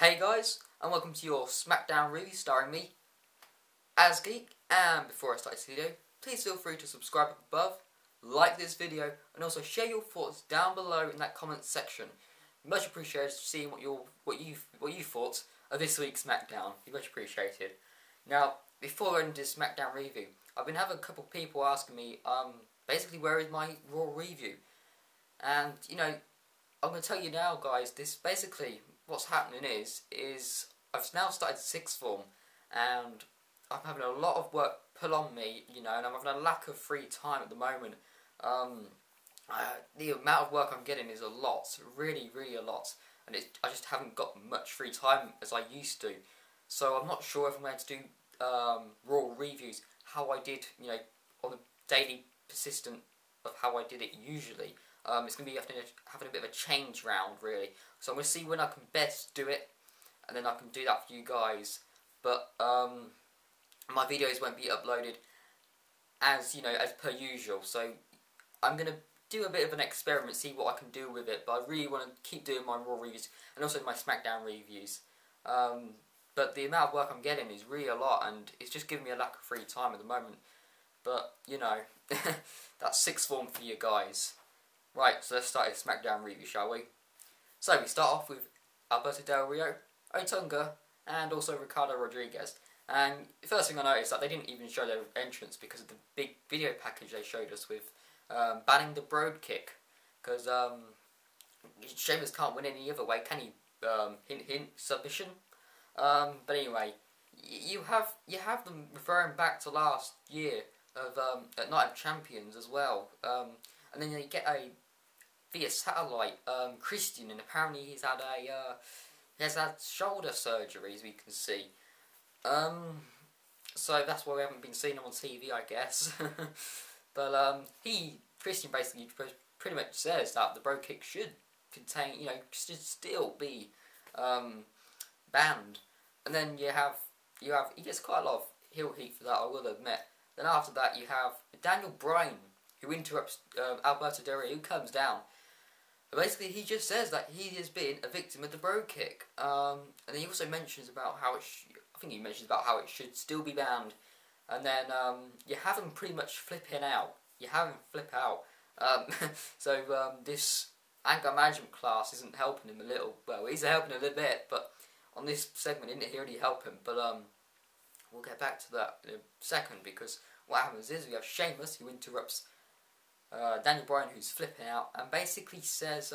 Hey guys, and welcome to your Smackdown review starring me, As Geek. And before I start this video, please feel free to subscribe up above, like this video, and also share your thoughts down below in that comment section. Much appreciated seeing what you thought of this week's Smackdown. Much appreciated. Now, before I end this Smackdown review, I've been having a couple of people asking me, basically, where is my Raw review? And I'm going to tell you now, guys. This basically, what's happening is I've now started sixth form, and I'm having a lot of work put on me, and I'm having a lack of free time at the moment. The amount of work I'm getting is a lot, really a lot, and I just haven't got much free time as I used to. So I'm not sure if I'm going to do Raw reviews how I did, on a daily persistent of how I did it usually. It's going to be having a bit of a change round, really. So I'm going to see when I can best do it, and then I can do that for you guys. But my videos won't be uploaded as per usual. So I'm going to do a bit of an experiment, see what I can do with it. But I really want to keep doing my Raw reviews and also my Smackdown reviews. But the amount of work I'm getting is really a lot, and it's just giving me a lack of free time at the moment. But that's sixth form for you guys. Right, so let's start a Smackdown review, shall we? So we start off with Alberto Del Rio, Otunga, and also Ricardo Rodriguez. And the first thing I noticed is that they didn't even show their entrance because of the big video package they showed us with banning the Broad Kick. Because Sheamus can't win any other way, can he? Hint hint, submission. But anyway, you have them referring back to last year of at Night of Champions as well. And then you get via satellite, Christian, and apparently he has had shoulder surgery, as we can see. So that's why we haven't been seeing him on TV, I guess. But Christian basically pretty much says that the Bro Kick should contain, should still be banned. And then he gets quite a lot of heel heat for that, I will admit. Then after that you have Daniel Bryan, who interrupts Alberto Del Rio, who comes down. But basically, he just says that he has been a victim of the Bro Kick. And then he also mentions about how it should still be banned. And then you have him pretty much flipping out. You have him flip out. This anger management class isn't helping him a little. Well, he's helping a little bit, but on this segment, didn't really help him. But we'll get back to that in a second, because what happens is we have Sheamus, who interrupts Daniel Bryan, who's flipping out, and basically says,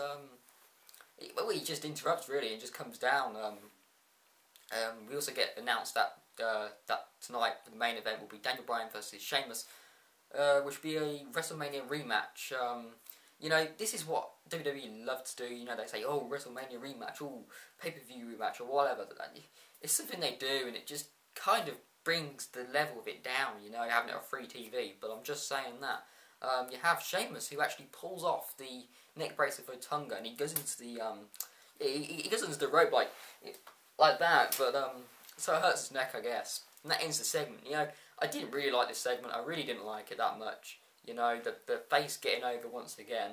he just interrupts really and just comes down. We also get announced that tonight the main event will be Daniel Bryan versus Sheamus, which will be a WrestleMania rematch. This is what WWE love to do. They say, oh, WrestleMania rematch, oh, pay-per-view rematch, or whatever. It's something they do, and it just kind of brings the level of it down, having it on free TV. But I'm just saying that. You have Sheamus, who actually pulls off the neck brace of Otunga, and he goes into the he goes into the rope like that, but so it hurts his neck, I guess. And that ends the segment. I didn't really like this segment. I really didn't like it that much. The face getting over once again.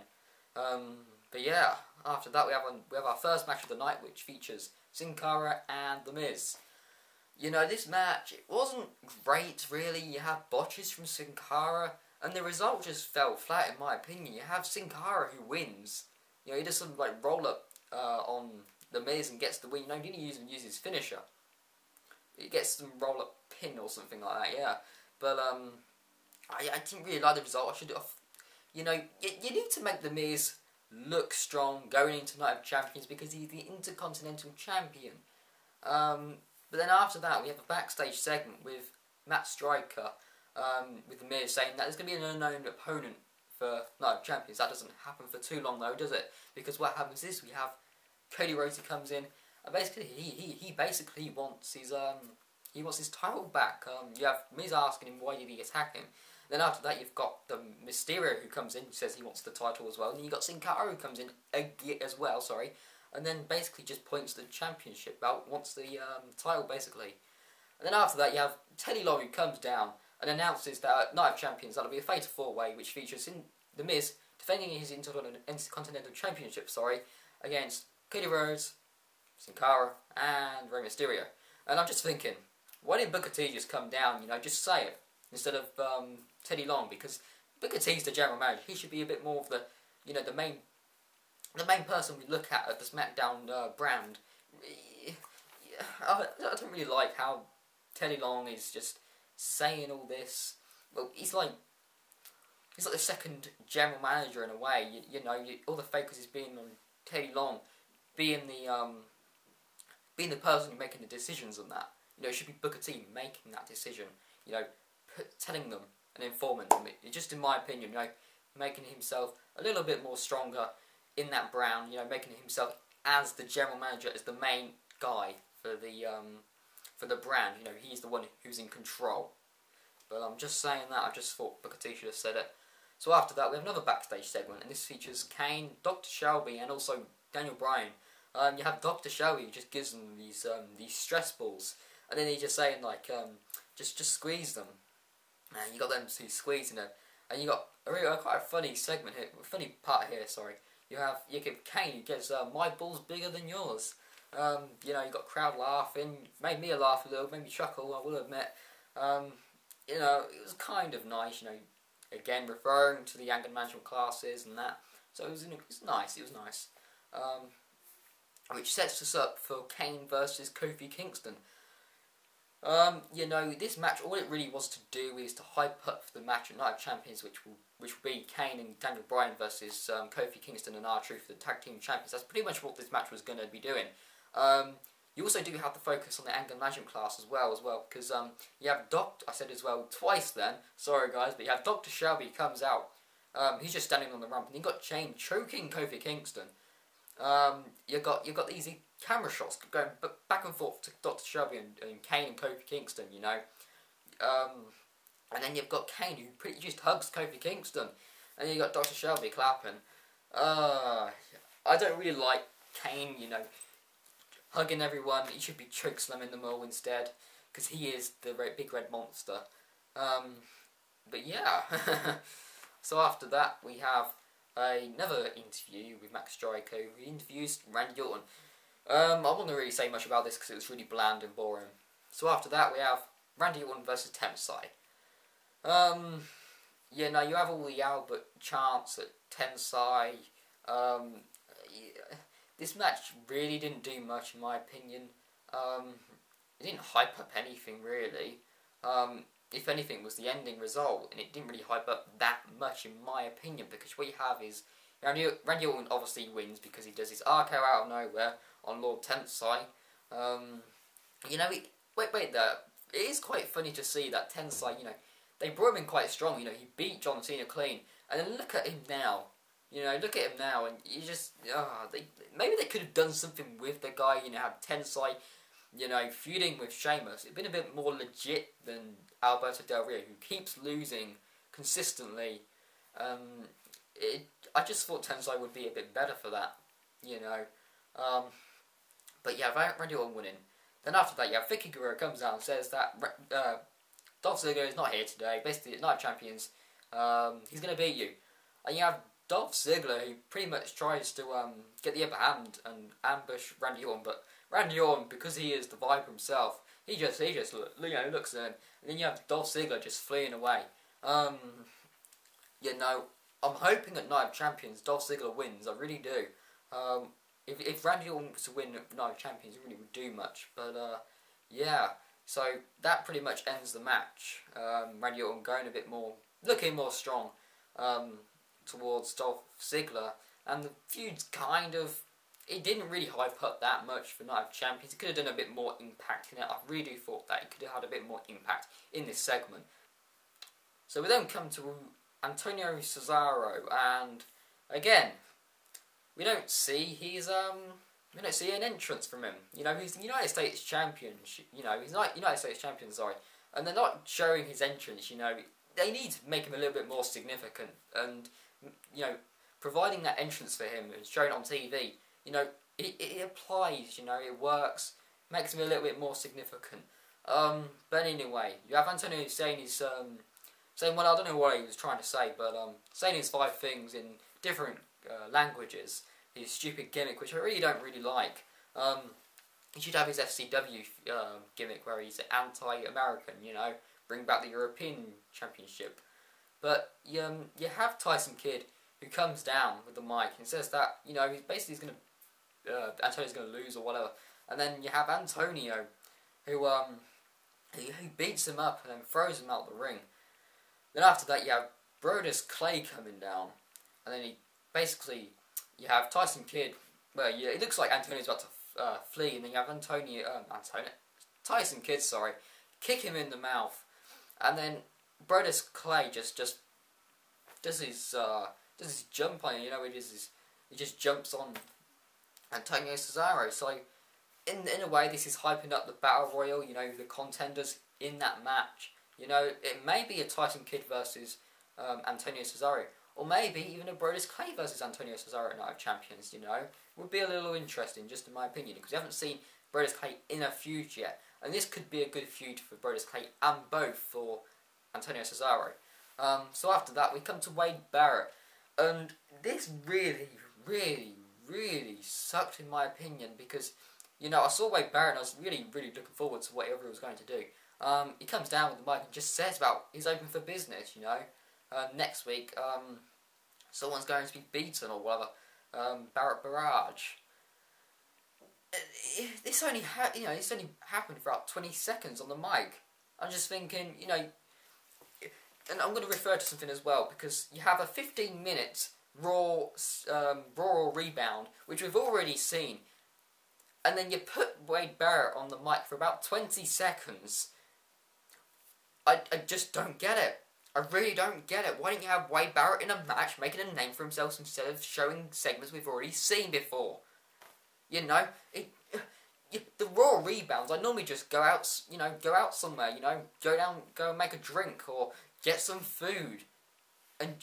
But yeah, after that we have our first match of the night, which features Sin Cara and The Miz. This match, it wasn't great really. You have botches from Sin Cara, and the result just fell flat in my opinion. You have Sin Cara who wins. He does some roll up on The Miz and gets the win. He didn't even use his finisher. He gets some roll up pin or something like that, yeah. But I didn't really like the result. I should have, you need to make The Miz look strong going into Night of Champions, because he's the Intercontinental Champion. But then after that we have a backstage segment with Matt Striker, with The Miz saying that there's going to be an unknown opponent for Night of Champions. That doesn't happen for too long though, does it? Because what happens is we have Cody Rhodes, who comes in, and basically he basically wants his title back. You have Miz asking him why did he attack him. Then after that you've got the Mysterio, who comes in, who says he wants the title as well. And then you've got Sin Cara, who comes in as well, and then basically just points to the championship belt, wants the title basically. And then after that you have Teddy Long, who comes down and announces that at Night of Champions that'll be a fatal four-way, which features The Miz defending his Intercontinental Championship, against Cody Rhodes, Sin Cara, and Rey Mysterio. And I'm just thinking, why didn't Booker T just come down, just say it, instead of Teddy Long? Because Booker T's the general manager. He should be a bit more of the, the main person we look at the SmackDown brand. I don't really like how Teddy Long is just saying all this. Well, he's like the second general manager in a way. All the focus is being on Teddy Long, being the person making the decisions on that. It should be Booker T making that decision. Telling them and informing them. Just in my opinion, making himself a little bit more stronger in that brand. Making himself as the general manager, as the main guy for the brand. He's the one who's in control. But I'm just saying that. I just thought Booker T should have said it. So after that, we have another backstage segment, and this features Kane, Dr. Shelby, and also Daniel Bryan. You have Dr. Shelby who just gives them these stress balls, and then he's just saying like, just squeeze them, and you got them two squeezing them, and you got quite a funny segment here, funny part here. Sorry, you give Kane, who gets my ball's bigger than yours. You got crowd laughing, made me laugh a little, made me chuckle. I will admit. It was kind of nice. Again referring to the anger management classes and that. So it was nice. It was nice. Which sets us up for Kane versus Kofi Kingston. This match, all it really was to do is to hype up the match at Night of Champions, which will be Kane and Daniel Bryan versus Kofi Kingston and R-Truth, the tag team champions. That's pretty much what this match was going to be doing. You also do have to focus on the anger management class as well, because you have I said as well twice then, sorry guys, but you have Dr. Shelby comes out. He's just standing on the ramp, and you got Shane choking Kofi Kingston. You got these camera shots going back and forth to Dr. Shelby and Kane and Kofi Kingston, and then you've got Kane who pretty just hugs Kofi Kingston, and you got Dr. Shelby clapping. I don't really like Kane, hugging everyone. He should be chokeslamming them all instead, because he is the big red monster. But yeah. So after that we have another interview with Max Jericho. He interviews Randy Orton. I won't really say much about this because it was really bland and boring. So after that we have Randy Orton versus Tensai. You have all the Albert chants at Tensai. This match really didn't do much in my opinion. It didn't hype up anything really. If anything, was the ending result, and it didn't really hype up that much in my opinion, because what you have is Randy Orton obviously wins because he does his RKO out of nowhere on Lord Tensai. Wait there. It is quite funny to see that Tensai, they brought him in quite strong. He beat John Cena clean, and then look at him now. Look at him now, and you just maybe they could have done something with the guy. Have Tensai, feuding with Sheamus. It'd been a bit more legit than Alberto Del Rio, who keeps losing consistently. I just thought Tensai would be a bit better for that, But yeah, Randy Orton winning. Then after that, Vicky Guerrero comes out and says that Dolph Ziggler is not here today. Basically, at Night of Champions, he's going to beat you. And you have Dolph Ziggler, who pretty much tries to get the upper hand and ambush Randy Orton, but Randy Orton, because he is the Viper himself, he just looks at him, and then you have Dolph Ziggler just fleeing away. I'm hoping at Night of Champions Dolph Ziggler wins. I really do. If Randy Orton was to win at Night of Champions, it really would do much. But yeah, so that pretty much ends the match. Randy Orton going a bit more, looking more strong towards Dolph Ziggler, and the feud's it didn't really hype up that much for Night of Champions. It could have done a bit more impact in it. I really do thought that it could have had a bit more impact in this segment. So we then come to Antonio Cesaro, and again, we don't see an entrance from him. He's the United States champion. He's not United States champion, sorry. And they're not showing his entrance. They need to make him a little bit more significant, and providing that entrance for him and showing it on TV. It applies. It works, makes him a little bit more significant. But anyway, you have Antonio saying well, I don't know what he was trying to say, but saying his 5 things in different languages, his stupid gimmick, which I really don't like. He should have his FCW gimmick where he's anti-American, you know, bring back the European Championship. But you have Tyson Kidd who comes down with the mic and says that, you know, he's going to, Antonio's going to lose or whatever. And then you have Antonio who beats him up and then throws him out the ring. Then after that you have Brodus Clay coming down, and then you have Tyson Kidd. Well, yeah, it looks like Antonio's about to flee, and then you have Tyson Kidd, kick him in the mouth, and then Brodus Clay just does his jump on, you know, he just jumps on Antonio Cesaro. So in a way, this is hyping up the Battle Royal, you know, the contenders in that match. You know, it may be a Tyson Kidd versus Antonio Cesaro, or maybe even a Brodus Clay versus Antonio Cesaro at Night of Champions, you know. Would be a little interesting, just in my opinion, because we haven't seen Brodus Clay in a feud yet. And this could be a good feud for Brodus Clay and both for Antonio Cesaro. So after that, we come to Wade Barrett. And this really, really, really sucked in my opinion, because, you know, I saw Wade Barrett and I was really, really looking forward to whatever he was going to do. He comes down with the mic and just says about he's open for business, you know. Next week, someone's going to be beaten or whatever. Barrett Barrage. This only happened for about 20 seconds on the mic. I'm just thinking, you know, and I'm going to refer to something as well, because you have a 15-minute Raw rebound, which we've already seen, and then you put Wade Barrett on the mic for about 20 seconds. I just don't get it. I really don't get it. Why don't you have Wade Barrett in a match making a name for himself instead of showing segments we've already seen before? You know, the Raw rebounds, I normally just go out somewhere, you know, go and make a drink or get some food,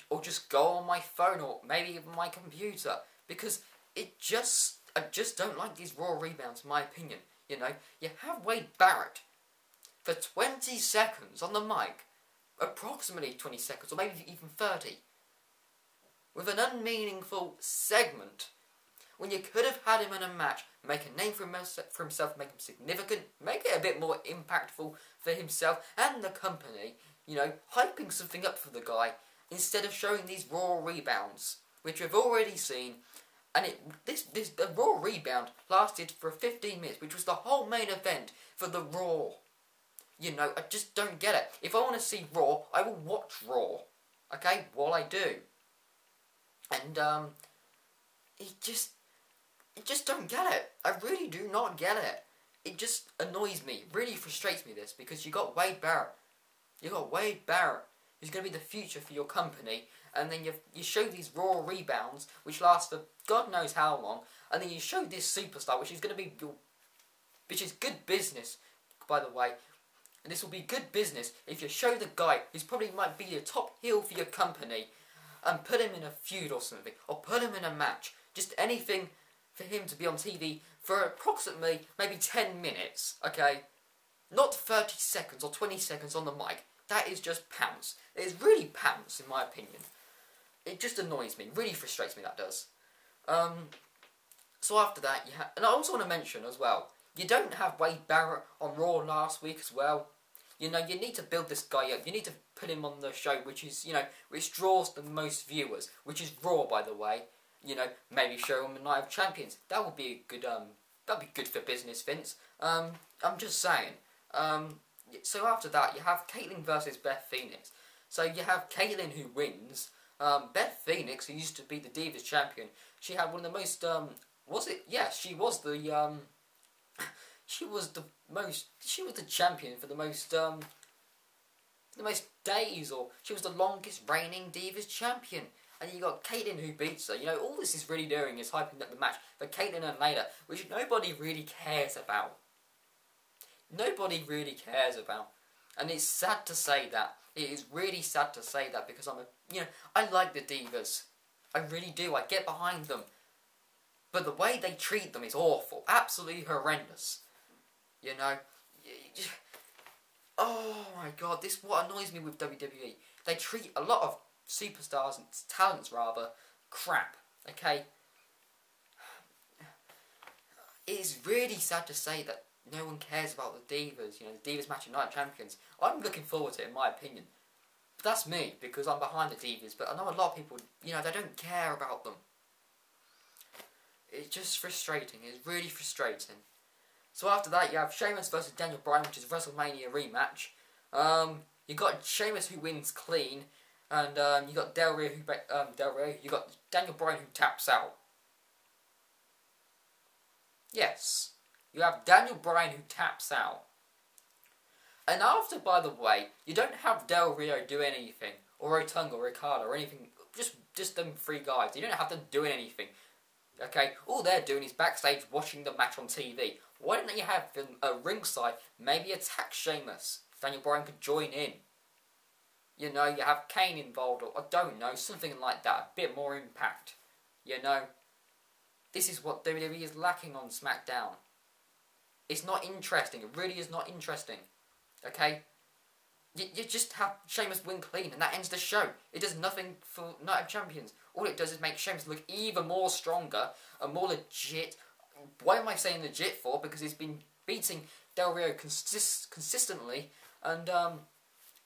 or just go on my phone or maybe even my computer, because I just don't like these Raw rebounds in my opinion. You know, you have Wade Barrett for 20 seconds on the mic, approximately 20 seconds, or maybe even 30, with an unmeaningful segment, when you could have had him in a match, make a name for himself, make him significant, make it a bit more impactful for himself and the company, you know, hyping something up for the guy, instead of showing these Raw rebounds, which we've already seen. And the Raw rebound lasted for 15 minutes, which was the whole main event for the Raw. You know, I just don't get it. If I want to see Raw, I will watch Raw. Okay? While I do. And, it just don't get it. I really do not get it. It just annoys me, really frustrates me this, because you got Wade Barrett. You got Wade Barrett, who's going to be the future for your company, and then you show these Raw rebounds, which last for God knows how long, and then you show this superstar, which is going to be which is good business, by the way. And this will be good business if you show the guy who's probably might be your top heel for your company, and put him in a feud or something, or put him in a match, just anything for him to be on TV for approximately maybe 10 minutes, okay? Not 30 seconds or 20 seconds on the mic. That is just pants. It is really pants, in my opinion. It just annoys me, really frustrates me, that does. So after that, and I also want to mention as well, you don't have Wade Barrett on Raw last week as well. You know, you need to build this guy up. You need to put him on the show, which is, you know, which draws the most viewers, which is Raw, by the way. You know, maybe show him a Night of Champions. That would be a good, that'd be good for business, Vince. I'm just saying. So after that, you have Caitlyn versus Beth Phoenix. So you have Caitlyn who wins. Beth Phoenix, who used to be the Divas champion, she had one of the most, she was the champion for the most days, or she was the longest reigning Divas champion. And you got Caitlyn who beats her. You know, all this is really doing is hyping up the match for Caitlyn and Layla, which nobody really cares about. Nobody really cares about. And it's sad to say that. It is really sad to say that, because I like the Divas. I really do. I get behind them. But the way they treat them is awful. Absolutely horrendous. You know. Oh my god. This is what annoys me with WWE. They treat a lot of superstars and talents, rather, crap. Okay? It it's really sad to say that no one cares about the Divas, you know, the Divas Match of Night Champions. I'm looking forward to it, in my opinion. But that's me, because I'm behind the Divas, but I know a lot of people, you know, they don't care about them. It's just frustrating, it's really frustrating. So after that, you have Sheamus versus Daniel Bryan, which is a WrestleMania rematch. You got Sheamus who wins clean, and you got you got Daniel Bryan who taps out. Yes, you have Daniel Bryan who taps out. And after, by the way, you don't have Del Rio do anything, or Rotunda, or Ricardo, or anything. Just them three guys. You don't have them doing anything. Okay, all they're doing is backstage watching the match on TV. Why don't you have them at ringside maybe attack Sheamus? Daniel Bryan could join in. You know, you have Kane involved, or I don't know, something like that. A bit more impact. You know, this is what WWE is lacking on SmackDown. It's not interesting. It really is not interesting. Okay? You just have Sheamus win clean and that ends the show. It does nothing for Night of Champions. All it does is make Sheamus look even more stronger and more legit. Why am I saying legit for? Because he's been beating Del Rio consistently, and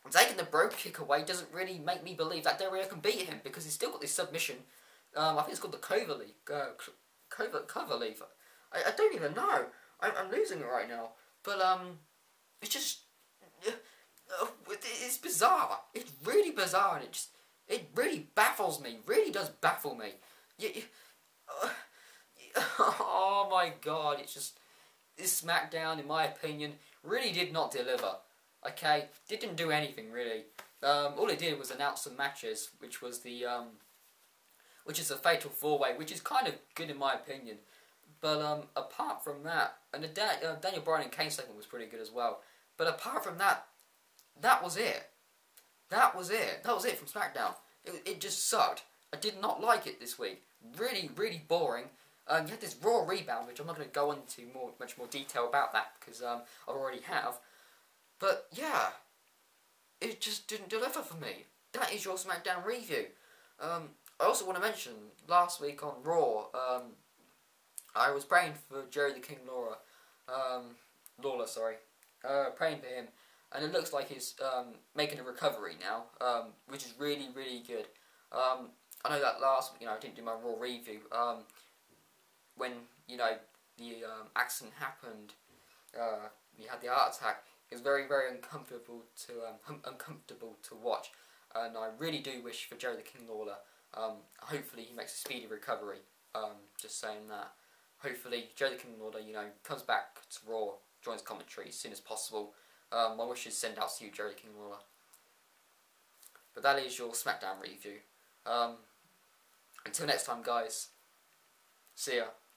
taking the Brogue Kick away doesn't really make me believe that Del Rio can beat him, because he's still got this submission. I think it's called the Cover Leave. I don't even know. I'm losing it right now. But it's just it's bizarre. It's really bizarre, and it really baffles me. Really does baffle me. Oh my god! It's just this SmackDown, in my opinion, really did not deliver. Okay, didn't do anything really. All it did was announce some matches, which was the which is a Fatal 4-Way, which is kind of good in my opinion. But apart from that, and the Daniel Bryan and Kane segment was pretty good as well. But apart from that, that was it. That was it. That was it from SmackDown. It just sucked. I did not like it this week. Really, really boring. You had this Raw rebound, which I'm not going to go into much more detail about that, because I already have. But yeah, it just didn't deliver for me. That is your SmackDown review. I also want to mention, last week on Raw, I was praying for Jerry the King Lawler, praying for him, and it looks like he's making a recovery now, which is really, really good. I know that last week, I didn't do my Raw review, when, the accident happened, he had the heart attack. It was very, very uncomfortable to watch, and I really do wish for Jerry the King Lawler. Hopefully he makes a speedy recovery. Just saying that. Hopefully Jerry the King Lawler, comes back to Raw, joins commentary as soon as possible. My wishes send out to you, Jerry the King Lawler. But that is your SmackDown review. Until next time, guys. See ya.